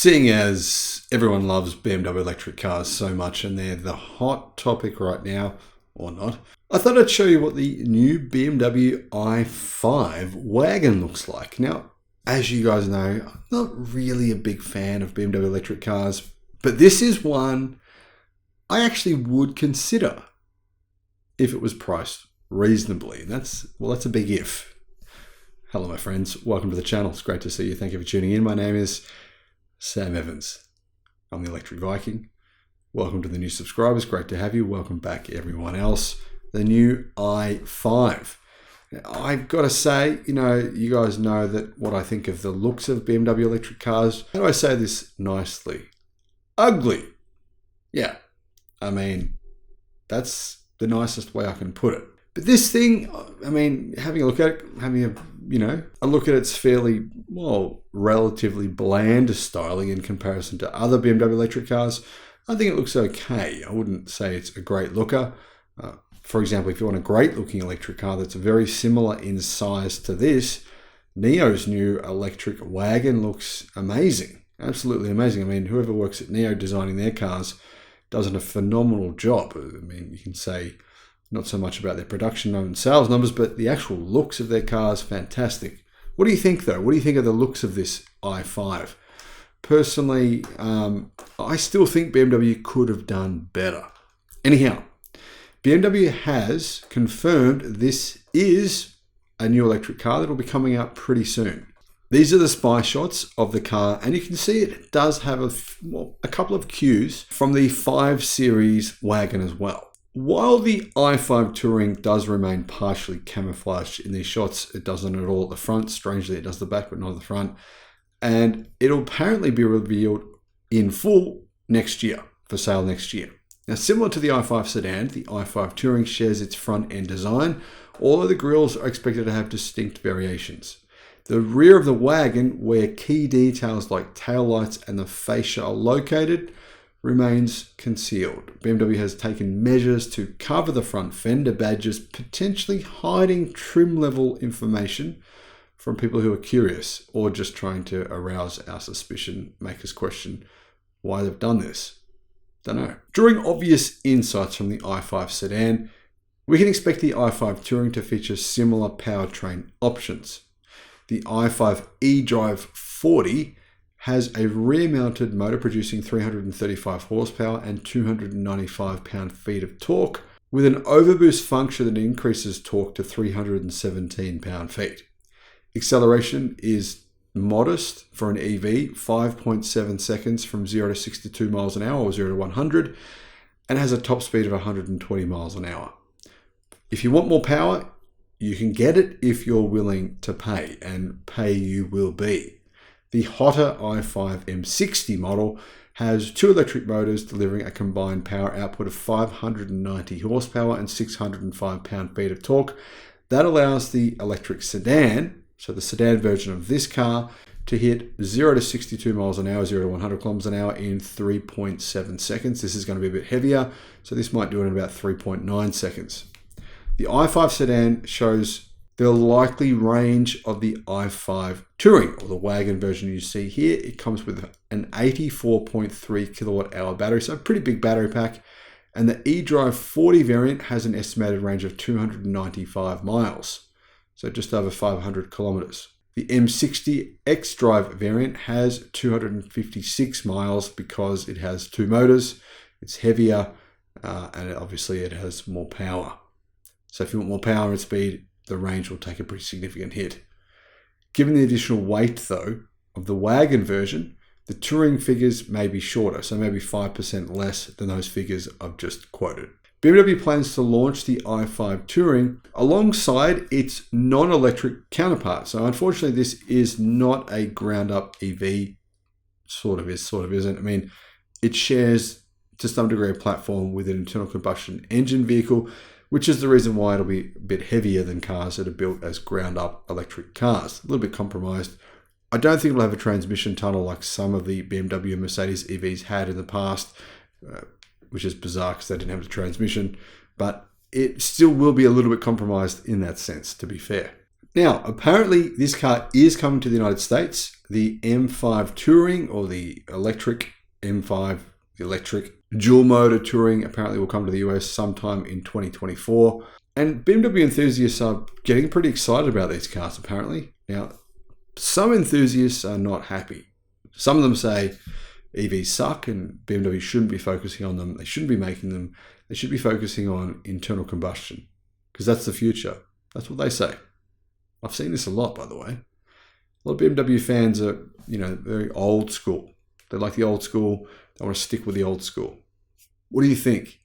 Seeing as everyone loves BMW electric cars so much and they're the hot topic right now, or not, I thought I'd show you what the new BMW i5 wagon looks like. Now, as you guys know, I'm not really a big fan of BMW electric cars, but this is one I actually would consider if it was priced reasonably. That's a big if. Hello, my friends. Welcome to the channel. It's great to see you. Thank you for tuning in. My name is Sam Evans. I'm the Electric Viking. Welcome to the new subscribers. Great to have you. Welcome back, everyone else. The new i5. Now, I've got to say, you guys know that what I think of the looks of BMW electric cars. How do I say this nicely? Ugly. Yeah. I mean, that's the nicest way I can put it. But this thing, having a look at it, a look at it's fairly, relatively bland styling in comparison to other BMW electric cars. I think it looks okay. I wouldn't say it's a great looker. For example, if you want a great looking electric car that's very similar in size to this, NIO's new electric wagon looks amazing. Absolutely amazing. Whoever works at NIO designing their cars does a phenomenal job. You can say not so much about their production and sales numbers, but the actual looks of their cars, fantastic. What do you think, though? What do you think of the looks of this i5? Personally, I still think BMW could have done better. Anyhow, BMW has confirmed this is a new electric car that will be coming out pretty soon. These are the spy shots of the car, and you can see it does have a couple of cues from the 5 Series wagon as well. While the i5 Touring does remain partially camouflaged in these shots, it doesn't at all at the front. Strangely, it does the back, but not at the front. And it'll apparently be revealed in full next year, for sale next year. Now, similar to the i5 sedan, the i5 Touring shares its front end design, although the grilles are expected to have distinct variations. The rear of the wagon, where key details like taillights and the fascia are located, remains concealed. BMW has taken measures to cover the front fender badges, potentially hiding trim level information from people who are curious or just trying to arouse our suspicion, make us question why they've done this. Don't know. Drawing obvious insights from the i5 sedan, we can expect the i5 Touring to feature similar powertrain options. The i5 eDrive 40 has a rear-mounted motor producing 335 horsepower and 295 pound-feet of torque, with an overboost function that increases torque to 317 pound-feet. Acceleration is modest for an EV, 5.7 seconds from 0 to 62 miles an hour or 0 to 100, and has a top speed of 120 miles an hour. If you want more power, you can get it if you're willing to pay, and pay you will be. The hotter i5 M60 model has 2 electric motors delivering a combined power output of 590 horsepower and 605 pound-feet of torque. That allows the electric sedan, so the sedan version of this car, to hit 0 to 62 miles an hour, 0 to 100 kilometers an hour in 3.7 seconds. This is going to be a bit heavier, so this might do it in about 3.9 seconds. The i5 sedan shows the likely range of the i5 Touring, or the wagon version you see here. It comes with an 84.3 kilowatt hour battery, so a pretty big battery pack. And the eDrive 40 variant has an estimated range of 295 miles, so just over 500 kilometers. The M60 xDrive variant has 256 miles because it has 2 motors, it's heavier, and obviously it has more power. So if you want more power and speed, the range will take a pretty significant hit. Given the additional weight, though, of the wagon version, the Touring figures may be shorter, so maybe 5% less than those figures I've just quoted. BMW plans to launch the i5 Touring alongside its non-electric counterpart. So unfortunately, this is not a ground-up EV, sort of isn't. It shares to some degree a platform with an internal combustion engine vehicle, which is the reason why it'll be a bit heavier than cars that are built as ground-up electric cars. A little bit compromised. I don't think it'll have a transmission tunnel like some of the BMW Mercedes EVs had in the past, which is bizarre because they didn't have a transmission, but it still will be a little bit compromised in that sense, to be fair. Now, apparently this car is coming to the United States. the M5 Touring, or the electric M5, the electric dual motor Touring, apparently will come to the US sometime in 2024. And BMW enthusiasts are getting pretty excited about these cars, apparently. Now, some enthusiasts are not happy. Some of them say EVs suck and BMW shouldn't be focusing on them. They shouldn't be making them. They should be focusing on internal combustion, because that's the future. That's what they say. I've seen this a lot, by the way. A lot of BMW fans are, very old school. They like the old school. They want to stick with the old school. What do you think?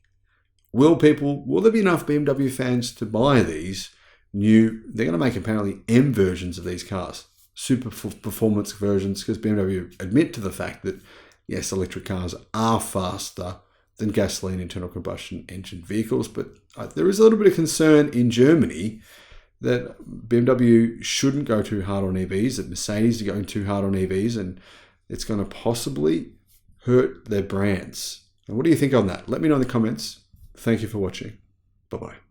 Will there be enough BMW fans to buy these new? They're going to make apparently M versions of these cars, super performance versions, because BMW admit to the fact that, yes, electric cars are faster than gasoline internal combustion engine vehicles. But there is a little bit of concern in Germany that BMW shouldn't go too hard on EVs, that Mercedes are going too hard on EVs, and it's going to possibly hurt their brands. And what do you think on that? Let me know in the comments. Thank you for watching. Bye-bye.